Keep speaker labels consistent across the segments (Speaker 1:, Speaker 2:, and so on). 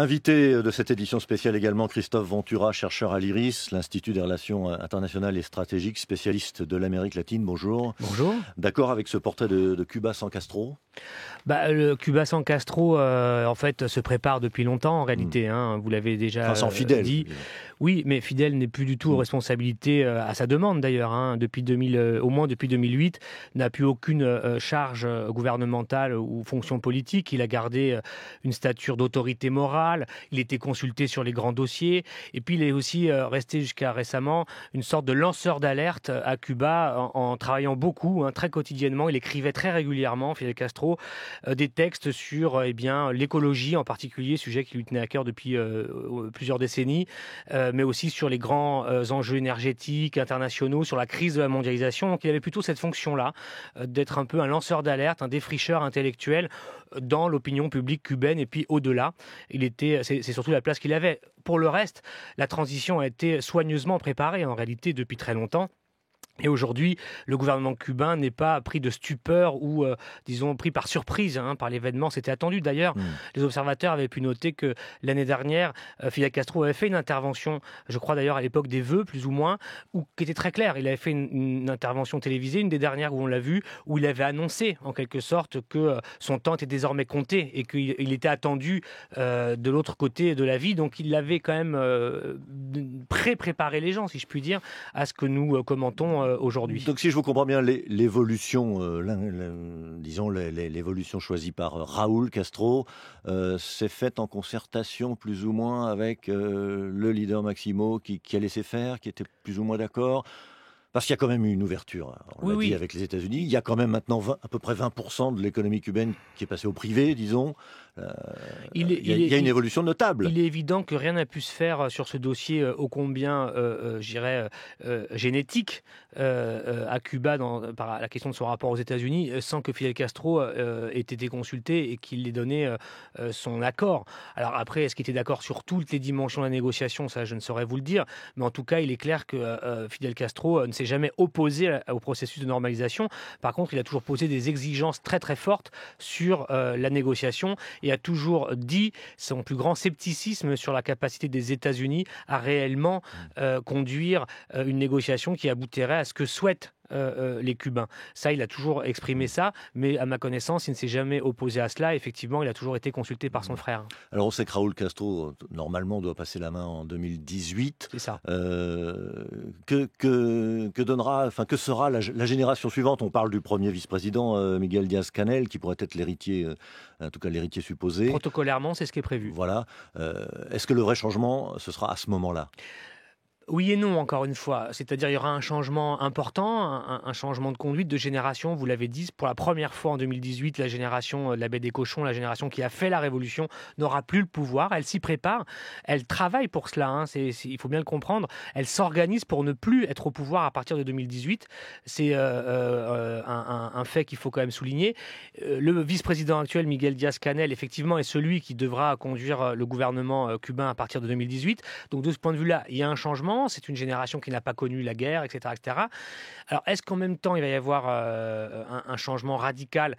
Speaker 1: Invité de cette édition spéciale également, Christophe Ventura, chercheur à l'IRIS, l'Institut des relations internationales et stratégiques, spécialiste de l'Amérique latine. Bonjour.
Speaker 2: Bonjour.
Speaker 1: D'accord avec ce portrait de Cuba sans Castro ?
Speaker 2: Le Cuba sans Castro, en fait, se prépare depuis longtemps, en réalité. Vous l'avez déjà
Speaker 1: sans Fidel,
Speaker 2: dit. Oui, mais Fidel n'est plus du tout aux responsabilités, à sa demande d'ailleurs. Depuis au moins depuis 2008, n'a plus aucune charge gouvernementale ou fonction politique. Il a gardé une stature d'autorité morale. Il était consulté sur les grands dossiers. Et puis, il est aussi resté jusqu'à récemment une sorte de lanceur d'alerte à Cuba en travaillant beaucoup, très quotidiennement. Il écrivait très régulièrement, Fidel Castro, des textes sur l'écologie en particulier, sujet qui lui tenait à cœur depuis plusieurs décennies, mais aussi sur les grands enjeux énergétiques internationaux, sur la crise de la mondialisation. Donc il avait plutôt cette fonction-là, d'être un peu un lanceur d'alerte, un défricheur intellectuel dans l'opinion publique cubaine et puis au-delà. C'est surtout la place qu'il avait. Pour le reste, la transition a été soigneusement préparée en réalité depuis très longtemps. Et aujourd'hui, le gouvernement cubain n'est pas pris de stupeur ou, pris par surprise par l'événement. C'était attendu. D'ailleurs, les observateurs avaient pu noter que l'année dernière, Fidel Castro avait fait une intervention, je crois d'ailleurs à l'époque des vœux, plus ou moins, qui était très claire. Il avait fait une intervention télévisée, une des dernières où on l'a vu, où il avait annoncé en quelque sorte que son temps était désormais compté et qu'il était attendu de l'autre côté de la vie. Donc il avait quand même préparé les gens, si je puis dire, à ce que nous commentons aujourd'hui.
Speaker 1: Donc si je vous comprends bien, l'évolution, l'évolution choisie par Raúl Castro s'est faite en concertation plus ou moins avec le leader Máximo qui a laissé faire, qui était plus ou moins d'accord. Parce qu'il y a quand même eu une ouverture, on l'a dit, avec les États-Unis. Il y a quand même maintenant à peu près 20% de l'économie cubaine qui est passée au privé, disons. Il y a une évolution notable.
Speaker 2: Il est évident que rien n'a pu se faire sur ce dossier ô combien, génétique à Cuba par la question de son rapport aux États-Unis, sans que Fidel Castro ait été consulté et qu'il ait donné son accord. Alors après, est-ce qu'il était d'accord sur toutes les dimensions de la négociation ? Ça, je ne saurais vous le dire. Mais en tout cas, il est clair que Fidel Castro ne s'est jamais opposé au processus de normalisation. Par contre, il a toujours posé des exigences très très fortes sur la négociation et a toujours dit son plus grand scepticisme sur la capacité des États-Unis à réellement conduire une négociation qui aboutirait à ce que souhaitent les Cubains. Ça, il a toujours exprimé ça, mais à ma connaissance, il ne s'est jamais opposé à cela. Effectivement, il a toujours été consulté par son frère.
Speaker 1: Alors, on sait que Raúl Castro, normalement, doit passer la main en 2018.
Speaker 2: C'est ça.
Speaker 1: Que sera la génération suivante ? On parle du premier vice-président, Miguel Díaz-Canel, qui pourrait être l'héritier, en tout cas l'héritier supposé.
Speaker 2: Protocolairement, c'est ce qui est prévu.
Speaker 1: Voilà. Est-ce que le vrai changement, ce sera à ce moment-là ?
Speaker 2: Oui et non, encore une fois. C'est-à-dire, il y aura un changement important, un changement de conduite, de génération. Vous l'avez dit, pour la première fois en 2018, la génération de la baie des cochons, la génération qui a fait la révolution, n'aura plus le pouvoir. Elle s'y prépare. Elle travaille pour cela. Il faut bien le comprendre. Elle s'organise pour ne plus être au pouvoir à partir de 2018. C'est un fait qu'il faut quand même souligner. Le vice-président actuel, Miguel Díaz-Canel, effectivement, est celui qui devra conduire le gouvernement cubain à partir de 2018. Donc, de ce point de vue-là, il y a un changement. C'est une génération qui n'a pas connu la guerre, etc., etc. Alors, est-ce qu'en même temps, il va y avoir un changement radical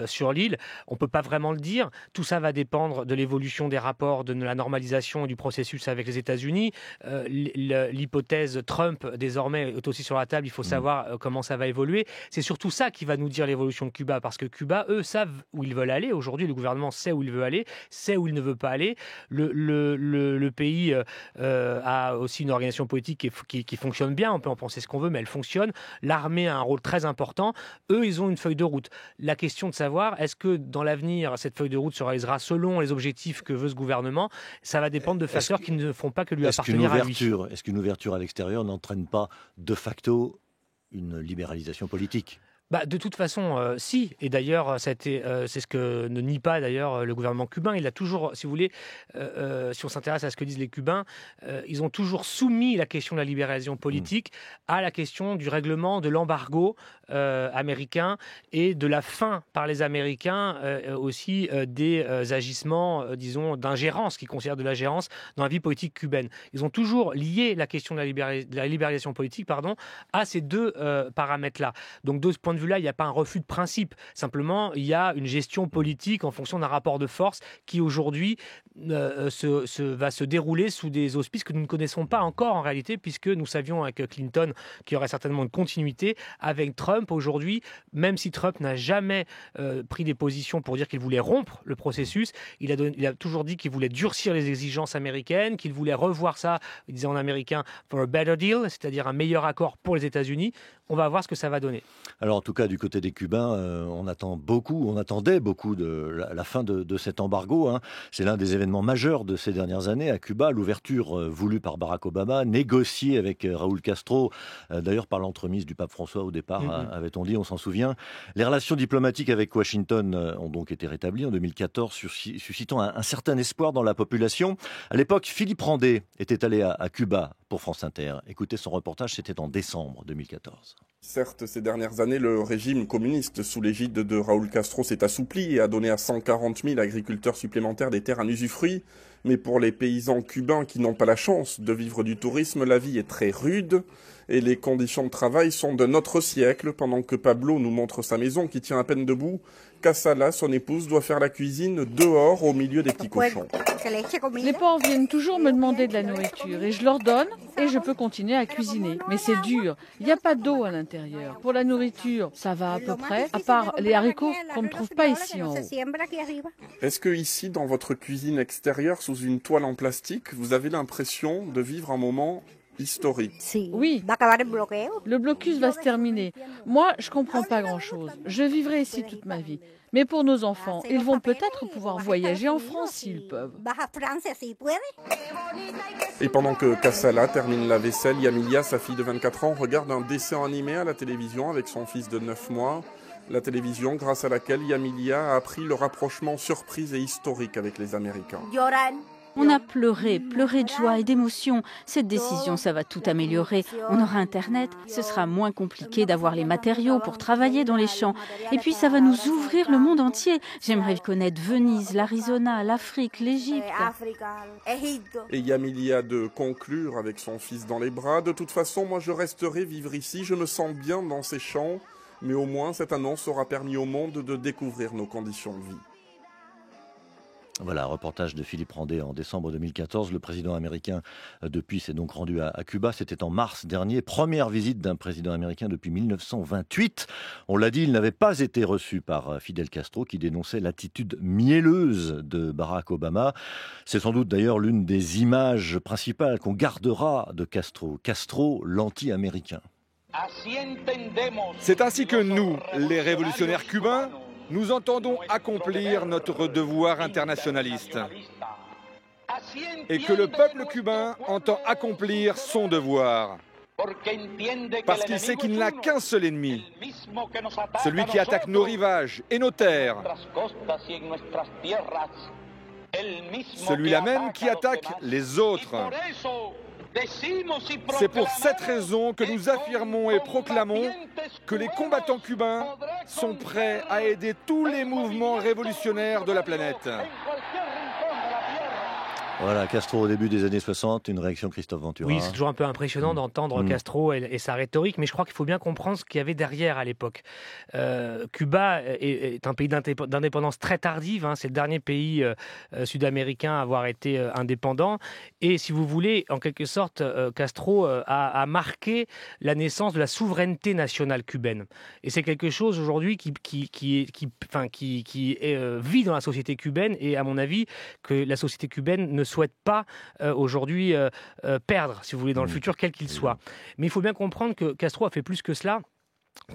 Speaker 2: sur l'île ? On ne peut pas vraiment le dire. Tout ça va dépendre de l'évolution des rapports, de la normalisation du processus avec les États-Unis. L'hypothèse Trump, désormais, est aussi sur la table. Il faut savoir comment ça va évoluer. C'est surtout ça qui va nous dire l'évolution de Cuba, parce que Cuba, eux, savent où ils veulent aller. Aujourd'hui, le gouvernement sait où il veut aller, sait où il ne veut pas aller. Le pays a aussi une organisation politique qui fonctionne bien, on peut en penser ce qu'on veut, mais elle fonctionne. L'armée a un rôle très important. Eux, ils ont une feuille de route. La question de savoir, est-ce que dans l'avenir, cette feuille de route se réalisera selon les objectifs que veut ce gouvernement ? Ça va dépendre de facteurs qui ne font pas que lui appartenir à lui.
Speaker 1: Est-ce qu'une ouverture à l'extérieur n'entraîne pas de facto une libéralisation politique ?
Speaker 2: De toute façon, si. Et d'ailleurs, c'est ce que ne nie pas d'ailleurs le gouvernement cubain. Il a toujours, si vous voulez, si on s'intéresse à ce que disent les Cubains, ils ont toujours soumis la question de la libéralisation politique à la question du règlement de l'embargo américain et de la fin par les Américains aussi des agissements, disons, d'ingérence, qu'ils considèrent de l'ingérence dans la vie politique cubaine. Ils ont toujours lié la question de la libéralisation politique, à ces deux paramètres-là. Donc, de ce point point de vue-là, il n'y a pas un refus de principe. Simplement, il y a une gestion politique en fonction d'un rapport de force qui aujourd'hui va se dérouler sous des auspices que nous ne connaissons pas encore en réalité, puisque nous savions avec Clinton qu'il y aurait certainement une continuité. Avec Trump, aujourd'hui, même si Trump n'a jamais pris des positions pour dire qu'il voulait rompre le processus, il a toujours dit qu'il voulait durcir les exigences américaines, qu'il voulait revoir ça, il disait en américain, for a better deal, c'est-à-dire un meilleur accord pour les États-Unis. On va voir ce que ça va donner.
Speaker 1: Alors en tout cas, du côté des Cubains, on attendait beaucoup de la fin de cet embargo. C'est l'un des événements majeurs de ces dernières années à Cuba, l'ouverture voulue par Barack Obama, négociée avec Raúl Castro, d'ailleurs par l'entremise du pape François au départ, avait-on dit, on s'en souvient. Les relations diplomatiques avec Washington ont donc été rétablies en 2014, suscitant un certain espoir dans la population. À l'époque, Philippe Randé était allé à Cuba pour France Inter. Écoutez son reportage, c'était en décembre 2014.
Speaker 3: Certes, ces dernières années, le régime communiste sous l'égide de Raúl Castro s'est assoupli et a donné à 140 000 agriculteurs supplémentaires des terres en usufruit. Mais pour les paysans cubains qui n'ont pas la chance de vivre du tourisme, la vie est très rude et les conditions de travail sont d'un autre siècle. Pendant que Pablo nous montre sa maison qui tient à peine debout, Casala, son épouse, doit faire la cuisine dehors au milieu des petits cochons.
Speaker 4: Les pauvres viennent toujours me demander de la nourriture et je leur donne et je peux continuer à cuisiner. Mais c'est dur, il n'y a pas d'eau à l'intérieur. Pour la nourriture, ça va à peu près, à part les haricots qu'on ne trouve pas ici en haut.
Speaker 3: Est-ce que ici, dans votre cuisine extérieure, sous une toile en plastique, vous avez l'impression de vivre un moment historique?
Speaker 4: Oui, le blocus va se terminer. Moi, je comprends pas grand-chose. Je vivrai ici toute ma vie. Mais pour nos enfants, ils vont peut-être pouvoir voyager en France s'ils peuvent.
Speaker 3: Et pendant que Casala termine la vaisselle, Yamilia, sa fille de 24 ans, regarde un dessin animé à la télévision avec son fils de 9 mois. La télévision grâce à laquelle Yamilia a appris le rapprochement surprise et historique avec les Américains.
Speaker 5: On a pleuré de joie et d'émotion. Cette décision, ça va tout améliorer. On aura Internet, ce sera moins compliqué d'avoir les matériaux pour travailler dans les champs. Et puis, ça va nous ouvrir le monde entier. J'aimerais connaître Venise, l'Arizona, l'Afrique, l'Égypte.
Speaker 3: Et Yamilia de conclure avec son fils dans les bras. De toute façon, moi, je resterai vivre ici. Je me sens bien dans ces champs. Mais au moins, cette annonce aura permis au monde de découvrir nos conditions de vie.
Speaker 1: Voilà, reportage de Philippe Randé en décembre 2014. Le président américain, depuis, s'est donc rendu à Cuba. C'était en mars dernier. Première visite d'un président américain depuis 1928. On l'a dit, il n'avait pas été reçu par Fidel Castro, qui dénonçait l'attitude mielleuse de Barack Obama. C'est sans doute d'ailleurs l'une des images principales qu'on gardera de Castro. Castro, l'anti-américain.
Speaker 6: C'est ainsi que nous, les révolutionnaires cubains, nous entendons accomplir notre devoir internationaliste et que le peuple cubain entend accomplir son devoir parce qu'il sait qu'il n'a qu'un seul ennemi, celui qui attaque nos rivages et nos terres, celui-là même qui attaque les autres. C'est pour cette raison que nous affirmons et proclamons que les combattants cubains sont prêts à aider tous les mouvements révolutionnaires de la planète.
Speaker 1: Voilà, Castro au début des années 60, une réaction Christophe Ventura.
Speaker 2: Oui, c'est toujours un peu impressionnant d'entendre Castro et sa rhétorique, mais je crois qu'il faut bien comprendre ce qu'il y avait derrière à l'époque. Cuba est un pays d'indépendance très tardive, c'est le dernier pays sud-américain à avoir été indépendant, et si vous voulez, en quelque sorte, Castro a marqué la naissance de la souveraineté nationale cubaine. Et c'est quelque chose aujourd'hui qui vit dans la société cubaine, et à mon avis, que la société cubaine ne souhaite pas aujourd'hui perdre, si vous voulez, dans le futur, quel qu'il soit. Mais il faut bien comprendre que Castro a fait plus que cela.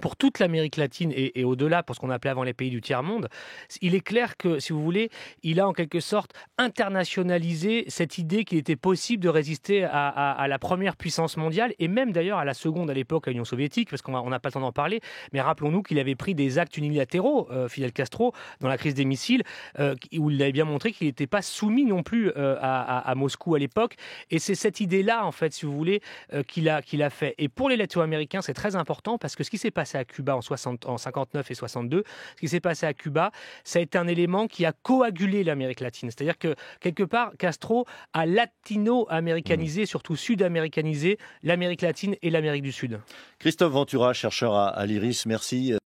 Speaker 2: Pour toute l'Amérique latine et au-delà, pour ce qu'on appelait avant les pays du tiers-monde, il est clair que, si vous voulez, il a en quelque sorte internationalisé cette idée qu'il était possible de résister à la première puissance mondiale, et même d'ailleurs à la seconde à l'époque, à l'Union soviétique, parce qu'on n'a pas le temps d'en parler, mais rappelons-nous qu'il avait pris des actes unilatéraux, Fidel Castro, dans la crise des missiles, où il avait bien montré qu'il n'était pas soumis non plus à Moscou à l'époque, et c'est cette idée-là, en fait, si vous voulez, qu'il a fait. Et pour les Latino-Américains, c'est très important, parce que ce qui s'est passé à Cuba en 59 et 62, ce qui s'est passé à Cuba, ça a été un élément qui a coagulé l'Amérique latine. C'est-à-dire que, quelque part, Castro a latino-américanisé, surtout sud-américanisé, l'Amérique latine et l'Amérique du Sud.
Speaker 1: Christophe Ventura, chercheur à l'IRIS, merci.